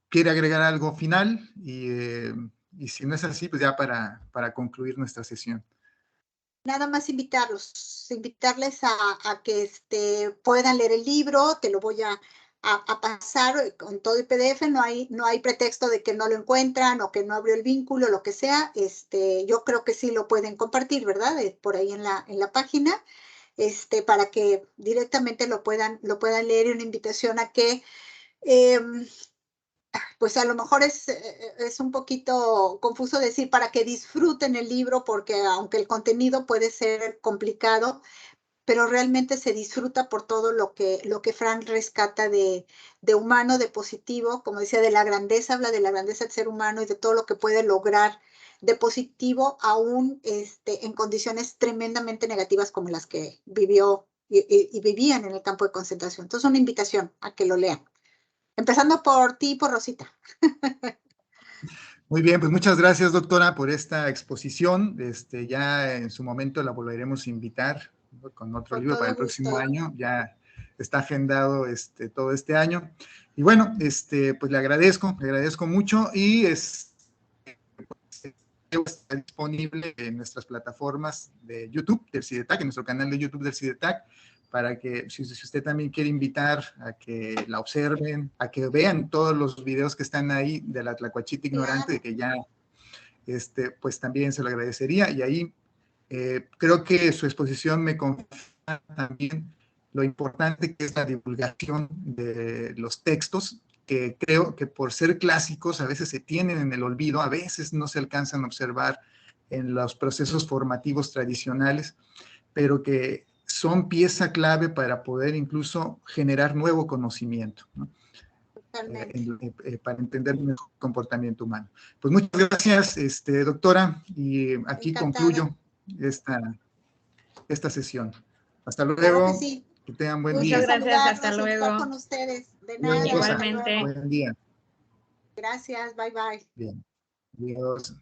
quiere agregar algo final y si no es así, pues ya para concluir nuestra sesión. Nada más invitarles a que puedan leer el libro. Te lo voy a pasar con todo el PDF. No hay pretexto de que no lo encuentran o que no abrió el vínculo, lo que sea. Yo creo que sí lo pueden compartir, ¿verdad? Por ahí en la página, para que directamente lo puedan leer, y una invitación a que pues a lo mejor es un poquito confuso decir para que disfruten el libro, porque aunque el contenido puede ser complicado, pero realmente se disfruta por todo lo que Frank rescata de humano, de positivo, como decía, de la grandeza, habla de la grandeza del ser humano y de todo lo que puede lograr de positivo, aún en condiciones tremendamente negativas como las que vivió y vivían en el campo de concentración. Entonces, una invitación a que lo lean. Empezando por ti y por Rosita. Muy bien, pues muchas gracias, doctora, por esta exposición. Ya en su momento la volveremos a invitar, ¿no?, con otro libro para el próximo año. Ya está agendado todo este año. Y bueno, pues le agradezco mucho y está disponible en nuestras plataformas de YouTube del CIDETAC, en nuestro canal de YouTube del CIDETAC, para que si usted también quiere invitar a que la observen, a que vean todos los videos que están ahí de la Tlacuachita ignorante, de que ya, pues también se lo agradecería. Y ahí creo que su exposición me confirma también lo importante que es la divulgación de los textos, que creo que por ser clásicos a veces se tienen en el olvido, a veces no se alcanzan a observar en los procesos formativos tradicionales, pero que son pieza clave para poder incluso generar nuevo conocimiento, ¿no? Para entender el comportamiento humano. Pues muchas gracias, doctora, y aquí concluyo esta sesión. Hasta luego. Claro que sí. Que tengan buen Muchas día. gracias, hasta luego. Estar con ustedes. De nada. Igualmente. Buen día. Gracias, bye bye. Bien. Adiós.